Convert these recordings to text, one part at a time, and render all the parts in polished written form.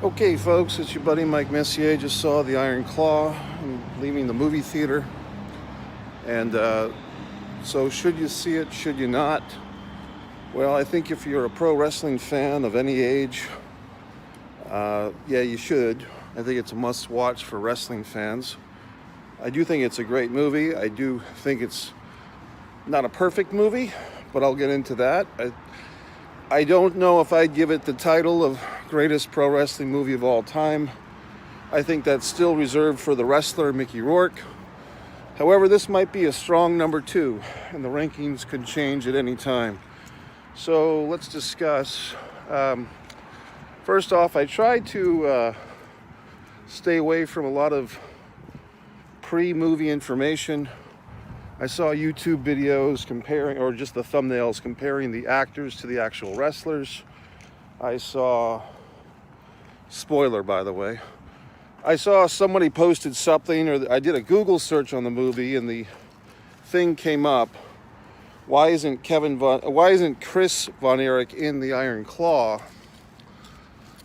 Okay, folks, it's your buddy Mike Messier. Just saw The Iron Claw. I'm leaving the movie theater. And so, should you see it? Should you not? Well, I think if you're a pro wrestling fan of any age, yeah, you should. I think it's a must watch for wrestling fans. I do think it's a great movie. I do think it's not a perfect movie, but I'll get into that. I don't know if I'd give it the title of greatest pro wrestling movie of all time. I think that's still reserved for the wrestler Mickey Rourke. However, this might be a strong number 2, and the rankings could change at any time. So let's discuss. First off, I tried to stay away from a lot of pre-movie information. I saw YouTube videos comparing, or just the thumbnails comparing the actors to the actual wrestlers. I saw, spoiler by the way, I saw somebody posted something, or I did a Google search on the movie, and the thing came up. Why isn't Chris Von Erich in the Iron Claw?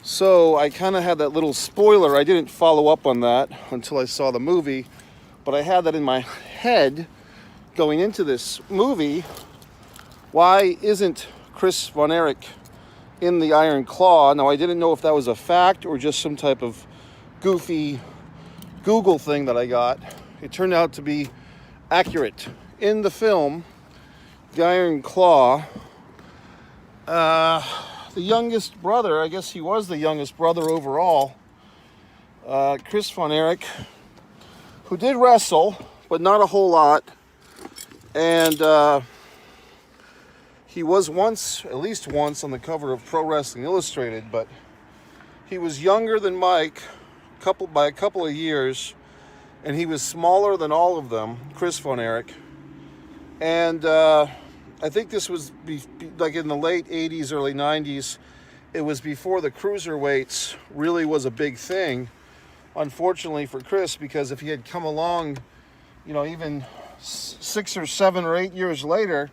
So I kind of had that little spoiler. I didn't follow up on that until I saw the movie, but I had that in my head going into this movie. Why isn't Chris Von Erich in the Iron Claw? Now, I didn't know if that was a fact or just some type of goofy Google thing that I got. It turned out to be accurate. In the film, The Iron Claw, the youngest brother, I guess he was the youngest brother overall, Chris Von Erich, who did wrestle, but not a whole lot. And he was at least once, on the cover of Pro Wrestling Illustrated, but he was younger than Mike by a couple of years, and he was smaller than all of them, Chris Von Erich. And I think this was like in the late 80s, early 90s. It was before the cruiserweights really was a big thing, unfortunately for Chris, because if he had come along, even 6 or 7 or 8 years later,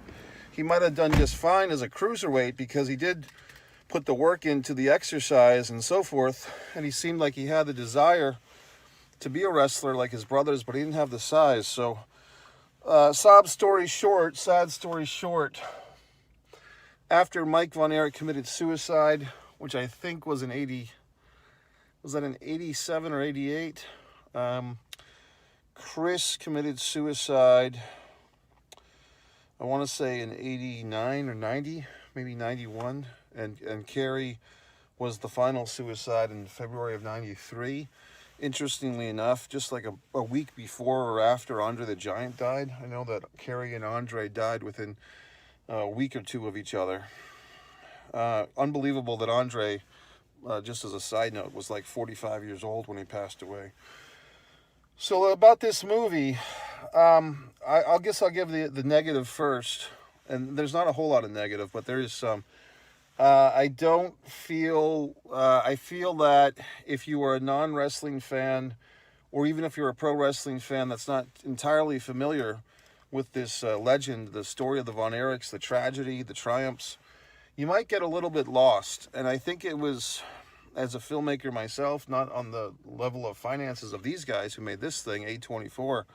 he might have done just fine as a cruiserweight, because he did put the work into the exercise and so forth, and he seemed like he had the desire to be a wrestler like his brothers, but he didn't have the size. So sad story short, after Mike Von Erich committed suicide, which I think was in 87 or 88, Chris committed suicide, I want to say in 89 or 90, maybe 91, and Kerry was the final suicide in February of 93. Interestingly enough, just like a week before or after Andre the Giant died. I know that Kerry and Andre died within a week or two of each other. Unbelievable that Andre, just as a side note, was like 45 years old when he passed away. So about this movie, I guess I'll give the negative first. And there's not a whole lot of negative, but there is some. I feel that if you are a non-wrestling fan, or even if you're a pro wrestling fan that's not entirely familiar with this legend, the story of the Von Erichs, the tragedy, the triumphs, you might get a little bit lost. And I think it was, as a filmmaker myself, not on the level of finances of these guys who made this thing, A24.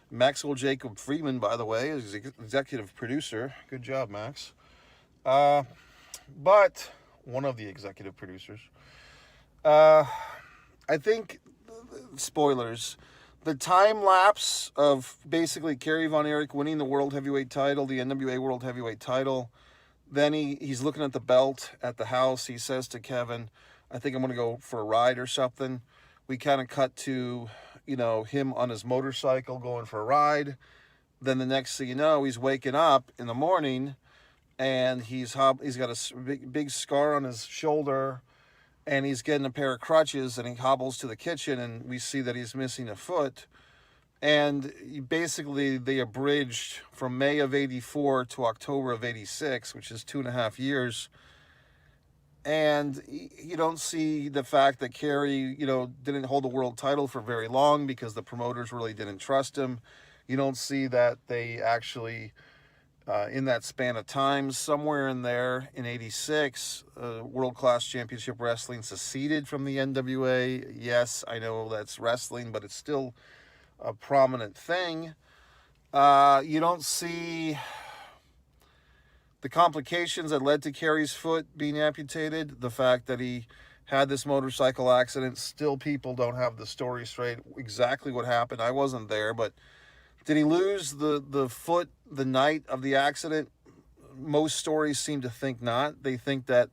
Maxwell Jacob Friedman, by the way, is executive producer. Good job, Max. But one of the executive producers. I think, spoilers, the time lapse of basically Kerry Von Erich winning the World Heavyweight title, the NWA World Heavyweight title. Then he's looking at the belt at the house. He says to Kevin, I think I'm going to go for a ride or something. We kind of cut to, him on his motorcycle going for a ride. Then the next thing you know, he's waking up in the morning, and he's got a big scar on his shoulder, and he's getting a pair of crutches, and he hobbles to the kitchen, and we see that he's missing a foot. And basically, they abridged from May of 84 to October of 86, which is 2.5 years. And you don't see the fact that Kerry, didn't hold the world title for very long because the promoters really didn't trust him. You don't see that they actually in that span of time. Somewhere in there, in '86, World Class Championship Wrestling seceded from the NWA. Yes, I know that's wrestling, but it's still a prominent thing. You don't see the complications that led to Kerry's foot being amputated, the fact that he had this motorcycle accident. Still, people don't have the story straight, exactly what happened. I wasn't there, but did he lose the foot the night of the accident? Most stories seem to think not. They think that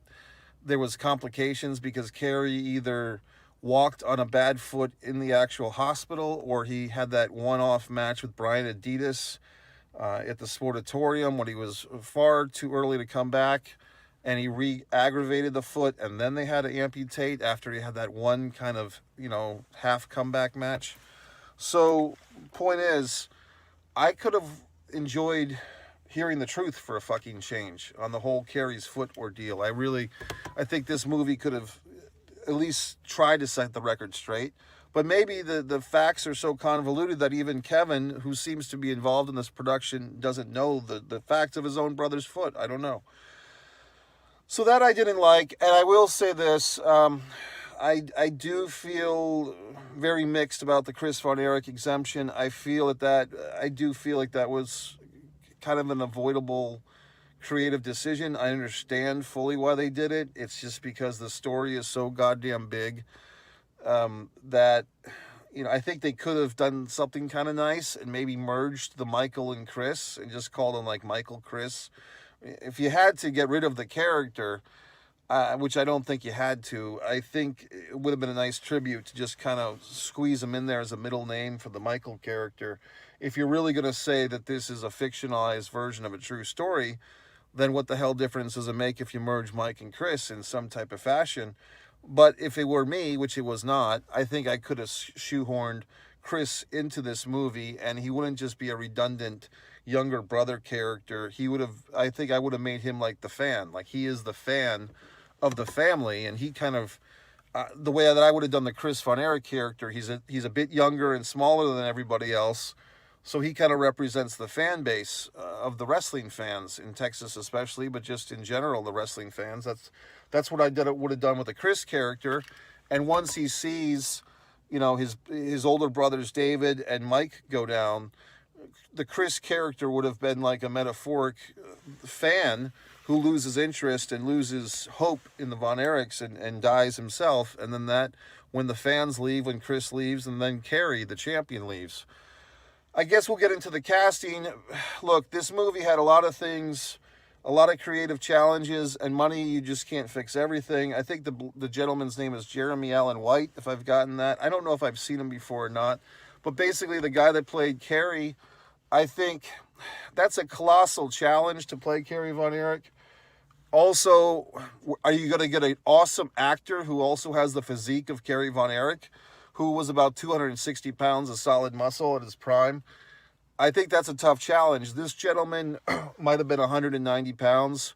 there was complications because Kerry either walked on a bad foot in the actual hospital, or he had that one-off match with Brian Adidas at the Sportatorium when he was far too early to come back, and he re-aggravated the foot, and then they had to amputate after he had that one kind of, half comeback match. So, point is, I could have enjoyed hearing the truth for a fucking change on the whole Kerry's foot ordeal. I think this movie could have at least tried to set the record straight. But maybe the facts are so convoluted that even Kevin, who seems to be involved in this production, doesn't know the facts of his own brother's foot. I don't know. So that I didn't like. And I will say this. I do feel very mixed about the Chris Von Erich exemption. I do feel like that was kind of an avoidable creative decision. I understand fully why they did it. It's just because the story is so goddamn big that, I think they could have done something kind of nice and maybe merged the Michael and Chris and just called them like Michael Chris. If you had to get rid of the character, which I don't think you had to, I think it would have been a nice tribute to just kind of squeeze him in there as a middle name for the Michael character. If you're really going to say that this is a fictionalized version of a true story, then what the hell difference does it make if you merge Mike and Chris in some type of fashion? But if it were me, which it was not, I think I could have shoehorned Chris into this movie, and he wouldn't just be a redundant younger brother character. I think I would have made him like the fan. Like, he is the fan of the family, and he kind of, the way that I would have done the Chris Von Erich character, he's a bit younger and smaller than everybody else, so he kind of represents the fan base of the wrestling fans in Texas especially, but just in general, the wrestling fans. That's what I would have done with the Chris character. And once he sees, his older brothers David and Mike go down, the Chris character would have been like a metaphoric fan who loses interest and loses hope in the Von Erichs and dies himself. And then when the fans leave, when Chris leaves, and then Kerry, the champion, leaves. I guess we'll get into the casting. Look, this movie had a lot of things, a lot of creative challenges, and money. You just can't fix everything. I think the gentleman's name is Jeremy Allen White, if I've gotten that. I don't know if I've seen him before or not. But basically, the guy that played Kerry, I think that's a colossal challenge to play Kerry Von Erich. Also, are you going to get an awesome actor who also has the physique of Kerry Von Erich, who was about 260 pounds of solid muscle at his prime? I think that's a tough challenge. This gentleman might have been 190 pounds,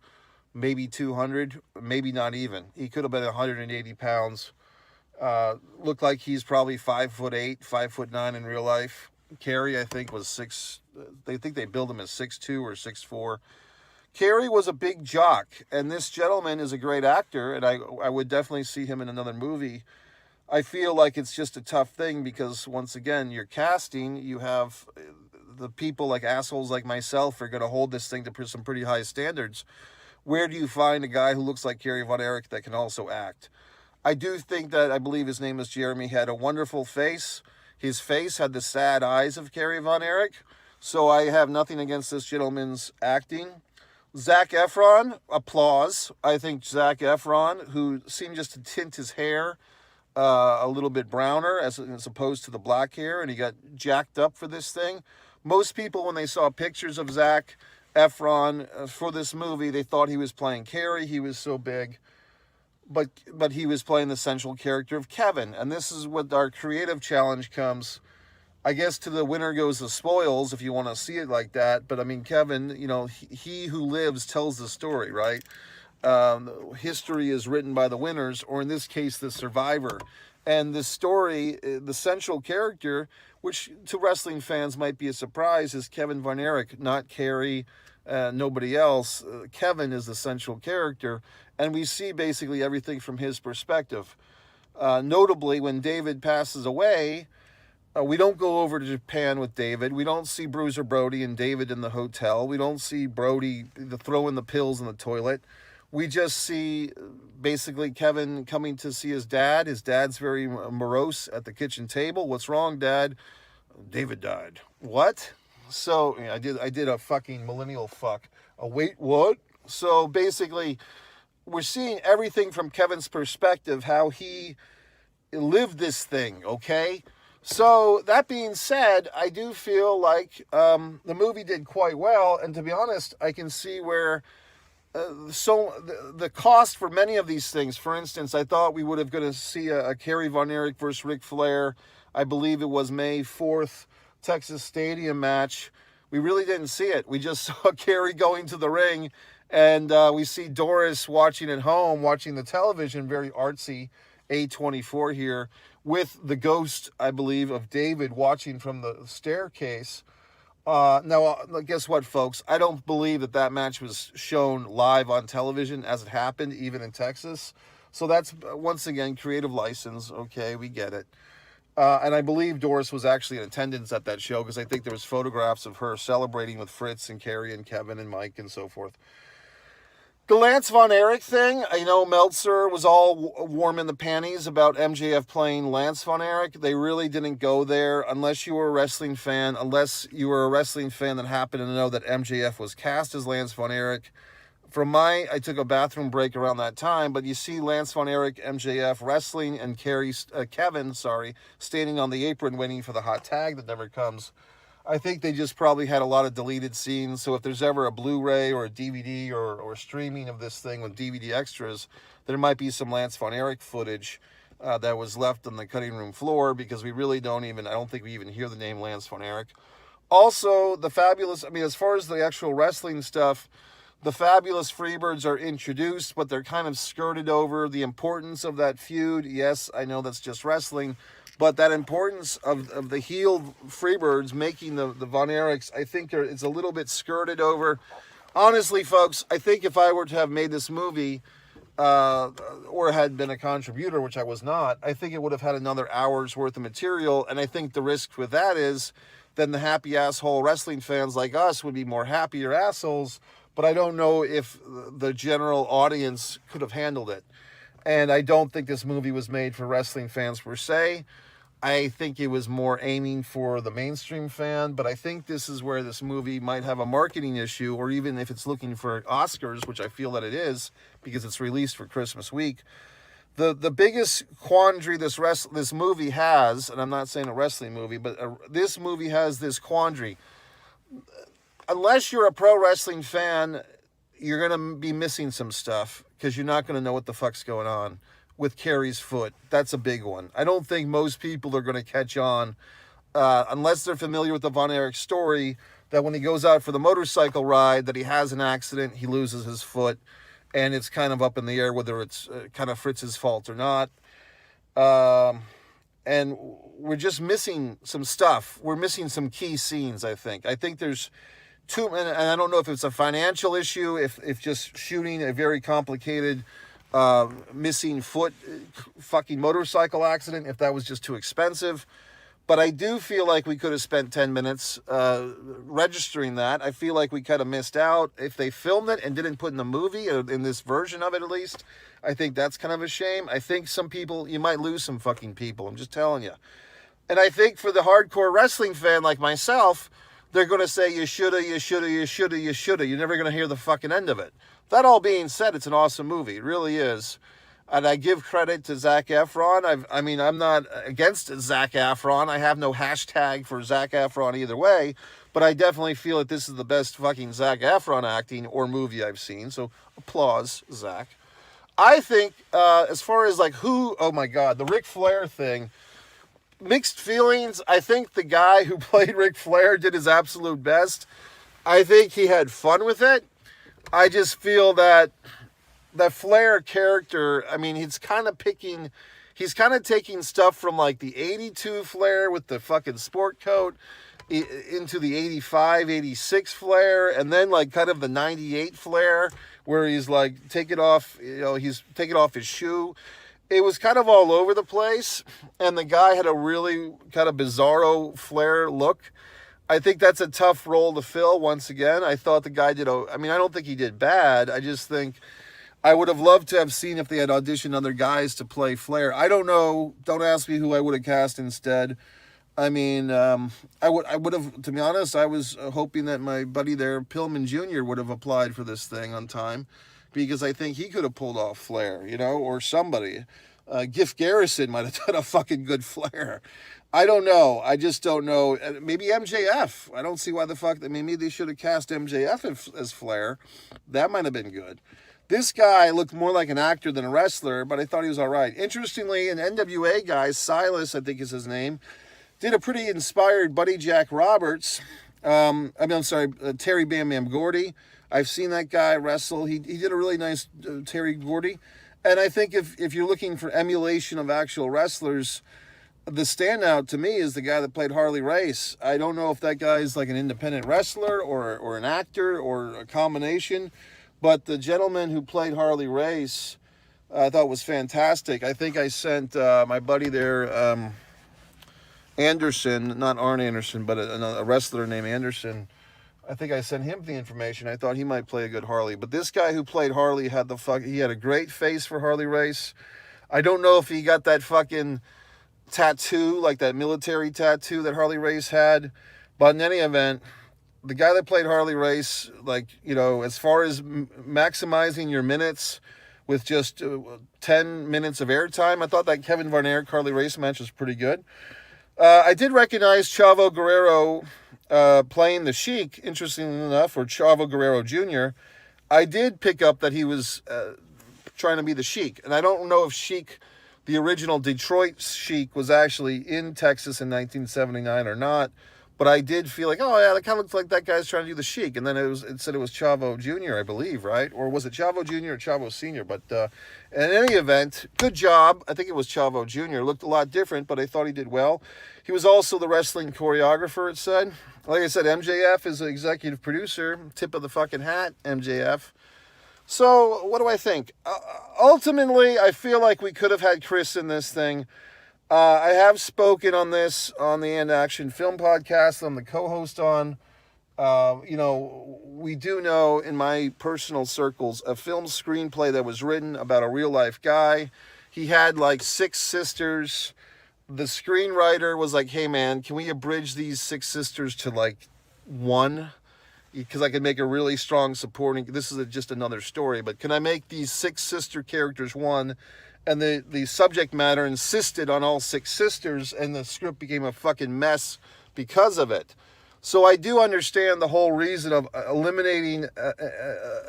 maybe 200, maybe not even. He could have been 180 pounds. Looked like he's probably 5'8", 5'9" in real life. Kerry, I think, was they think they billed him as 6'2" or 6'4". Kerry was a big jock, and this gentleman is a great actor, and I would definitely see him in another movie. I feel like it's just a tough thing because, once again, you're casting, you have the people like assholes like myself are going to hold this thing to some pretty high standards. Where do you find a guy who looks like Kerry Von Erich that can also act? I do think that, I believe his name is Jeremy, had a wonderful face. His face had the sad eyes of Kerry Von Erich, so I have nothing against this gentleman's acting. Zac Efron, applause. I think Zac Efron, who seemed just to tint his hair a little bit browner as opposed to the black hair, and he got jacked up for this thing. Most people, when they saw pictures of Zac Efron for this movie, they thought he was playing Kerry. He was so big. But he was playing the central character of Kevin. And this is what our creative challenge comes. I guess to the winner goes the spoils, if you want to see it like that. But I mean, Kevin, he who lives tells the story, right? History is written by the winners, or in this case, the survivor. And the story, the central character, which to wrestling fans might be a surprise, is Kevin Von Erich, not Kerry, nobody else. Kevin is the central character, and we see basically everything from his perspective. Notably, when David passes away, we don't go over to Japan with David. We don't see Bruiser Brody and David in the hotel. We don't see Brody throwing the pills in the toilet. We just see basically Kevin coming to see his dad. His dad's very morose at the kitchen table. What's wrong, Dad? David died. What? So yeah, I did a fucking millennial fuck. Wait, what? So basically, we're seeing everything from Kevin's perspective, how he lived this thing, okay? So that being said, I do feel like the movie did quite well, and to be honest, I can see where the cost for many of these things. For instance, I thought we would have going to see a Kerry Von Erich versus Ric Flair. I believe it was May 4th, Texas Stadium match. We really didn't see it. We just saw Kerry going to the ring, and we see Doris watching at home, watching the television, very artsy, A24 here, with the ghost, I believe, of David watching from the staircase. Now, guess what, folks? I don't believe that match was shown live on television as it happened, even in Texas. So that's, once again, creative license. Okay, we get it. And I believe Doris was actually in attendance at that show because I think there was photographs of her celebrating with Fritz and Kerry and Kevin and Mike and so forth. The Lance Von Erich thing, I know Meltzer was all warm in the panties about MJF playing Lance Von Erich. They really didn't go there unless you were a wrestling fan, that happened to know that MJF was cast as Lance Von Erich. I took a bathroom break around that time, but you see Lance Von Erich, MJF wrestling, and Kevin standing on the apron waiting for the hot tag that never comes. I think they just probably had a lot of deleted scenes, so if there's ever a Blu-ray or a DVD or streaming of this thing with DVD extras, there might be some Lance Von Erich footage that was left on the cutting room floor, because we really I don't think we even hear the name Lance Von Erich. Also, as far as the actual wrestling stuff, the Fabulous Freebirds are introduced, but they're kind of skirted over. The importance of that feud, yes, I know that's just wrestling, but that importance of the heel Freebirds making the Von Erichs, I think it's a little bit skirted over. Honestly, folks, I think if I were to have made this movie, or had been a contributor, which I was not, I think it would have had another hour's worth of material, and I think the risk with that is then the happy asshole wrestling fans like us would be more happier assholes, but I don't know if the general audience could have handled it. And I don't think this movie was made for wrestling fans per se. I think it was more aiming for the mainstream fan, but I think this is where this movie might have a marketing issue, or even if it's looking for Oscars, which I feel that it is, because it's released for Christmas week. The biggest quandary this movie has, and I'm not saying a wrestling movie, but this movie has this quandary. Unless you're a pro wrestling fan, you're going to be missing some stuff, because you're not going to know what the fuck's going on with Kerry's foot. That's a big one. I don't think most people are going to catch on, unless they're familiar with the Von Erich story, that when he goes out for the motorcycle ride, that he has an accident, he loses his foot, and it's kind of up in the air whether it's kind of Fritz's fault or not. And we're just missing some stuff. We're missing some key scenes, I think. I think there's too, and I don't know if it's a financial issue, if just shooting a very complicated missing foot fucking motorcycle accident, if that was just too expensive. But I do feel like we could have spent 10 minutes registering that. I feel like we kind of missed out. If they filmed it and didn't put in the movie, or in this version of it at least, I think that's kind of a shame. I think some people, you might lose some fucking people. I'm just telling you. And I think for the hardcore wrestling fan like myself, they're going to say, you shoulda, you shoulda, you shoulda, you shoulda. You're never going to hear the fucking end of it. That all being said, it's an awesome movie. It really is. And I give credit to Zac Efron. I'm not against Zac Efron. I have no hashtag for Zac Efron either way. But I definitely feel that this is the best fucking Zac Efron acting or movie I've seen. So applause, Zac. I think, as far as like oh my God, the Ric Flair thing, mixed feelings. I think the guy who played Ric Flair did his absolute best. I think he had fun with it. I just feel that Flair character, he's kind of taking stuff from like the 82 Flair with the fucking sport coat, into the 85, 86 Flair, and then like kind of the 98 Flair, where he's like taking off, he's taking off his shoe. It was kind of all over the place, and the guy had a really kind of bizarro Flair look. I think that's a tough role to fill once again. I thought the guy did, I don't think he did bad. I just think I would have loved to have seen if they had auditioned other guys to play Flair. I don't know. Don't ask me who I would have cast instead. I would have, to be honest, I was hoping that my buddy there, Pillman Jr., would have applied for this thing on time, because I think he could have pulled off Flair, or somebody. Giff Garrison might have done a fucking good Flair. I don't know. I just don't know. Maybe MJF. I don't see why the fuck. Maybe they should have cast MJF as Flair. That might have been good. This guy looked more like an actor than a wrestler, but I thought he was all right. Interestingly, an NWA guy, Silas, I think is his name, did a pretty inspired Buddy Jack Roberts. Terry Bam Bam Gordy. I've seen that guy wrestle. He did a really nice Terry Gordy. And I think if you're looking for emulation of actual wrestlers, the standout to me is the guy that played Harley Race. I don't know if that guy's like an independent wrestler or an actor or a combination, but the gentleman who played Harley Race I thought was fantastic. I think I sent my buddy there, Anderson, not Arn Anderson, but a wrestler named Anderson. I think I sent him the information. I thought he might play a good Harley. But this guy who played Harley he had a great face for Harley Race. I don't know if he got that fucking tattoo, like that military tattoo that Harley Race had. But in any event, the guy that played Harley Race, as far as maximizing your minutes with just 10 minutes of airtime, I thought that Kevin Von Erich Harley Race match was pretty good. I did recognize Chavo Guerrero playing the Sheik, interestingly enough, or Chavo Guerrero Jr. I did pick up that he was trying to be the Sheik. And I don't know if Sheik, the original Detroit Sheik, was actually in Texas in 1979 or not. But I did feel like, oh yeah, that kind of looks like that guy's trying to do the Sheik. And then it said it was Chavo Jr., I believe, right? Or was it Chavo Jr. or Chavo Sr.? But in any event, good job. I think it was Chavo Jr. Looked a lot different, but I thought he did well. He was also the wrestling choreographer, it said. Like I said, MJF is the executive producer. Tip of the fucking hat, MJF. So, what do I think? Ultimately, I feel like we could have had Chris in this thing. I have spoken on this on the And Action Film Podcast. I'm the co-host on. We do know in my personal circles a film screenplay that was written about a real-life guy. He had like 6 sisters. The screenwriter was like, hey man, can we abridge these 6 sisters to like 1? Because I could make a really strong supporting, this is just another story, but can I make these 6 sister characters 1? And the subject matter insisted on all 6 sisters, and the script became a fucking mess because of it. So I do understand the whole reason of eliminating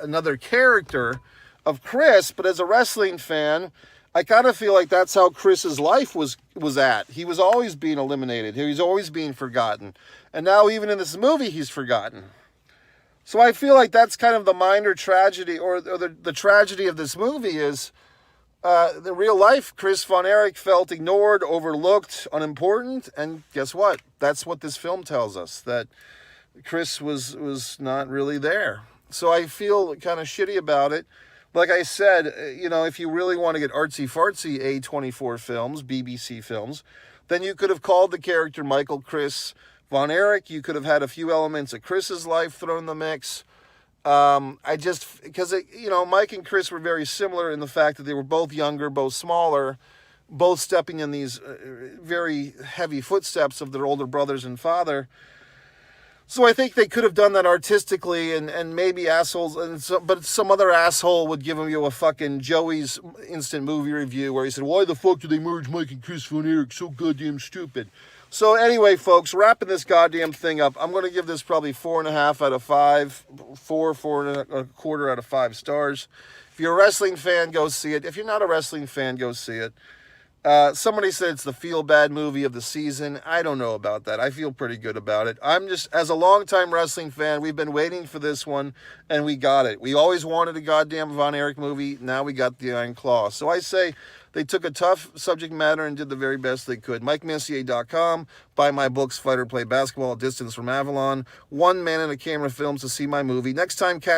another character of Chris, but as a wrestling fan, I kind of feel like that's how Chris's life was at. He was always being eliminated. He was always being forgotten. And now even in this movie, he's forgotten. So I feel like that's kind of the minor tragedy, or the tragedy of this movie is the real life Chris Von Erich felt ignored, overlooked, unimportant, and guess what? That's what this film tells us, that Chris was not really there. So I feel kind of shitty about it. Like I said, if you really want to get artsy-fartsy A24 films, BBC films, then you could have called the character Michael Chris Von Erich. You could have had a few elements of Chris's life thrown in the mix. Because Mike and Chris were very similar in the fact that they were both younger, both smaller, both stepping in these very heavy footsteps of their older brothers and father. So I think they could have done that artistically, and maybe assholes, but some other asshole would give you a fucking Joey's instant movie review where he said, why the fuck did they merge Mike and Chris Von Erich? So goddamn stupid. So anyway, folks, wrapping this goddamn thing up, I'm going to give this probably 4.5 out of 5, 4.25 out of 5 stars. If you're a wrestling fan, go see it. If you're not a wrestling fan, go see it. Somebody said it's the feel-bad movie of the season. I don't know about that. I feel pretty good about it. I'm just, as a longtime wrestling fan, we've been waiting for this one, and we got it. We always wanted a goddamn Von Erich movie. Now we got the Iron Claw. So I say they took a tough subject matter and did the very best they could. MikeMessier.com. Buy my books, Fight or Play Basketball, Distance from Avalon, One Man and a Camera Films to see my movie. Next time, cast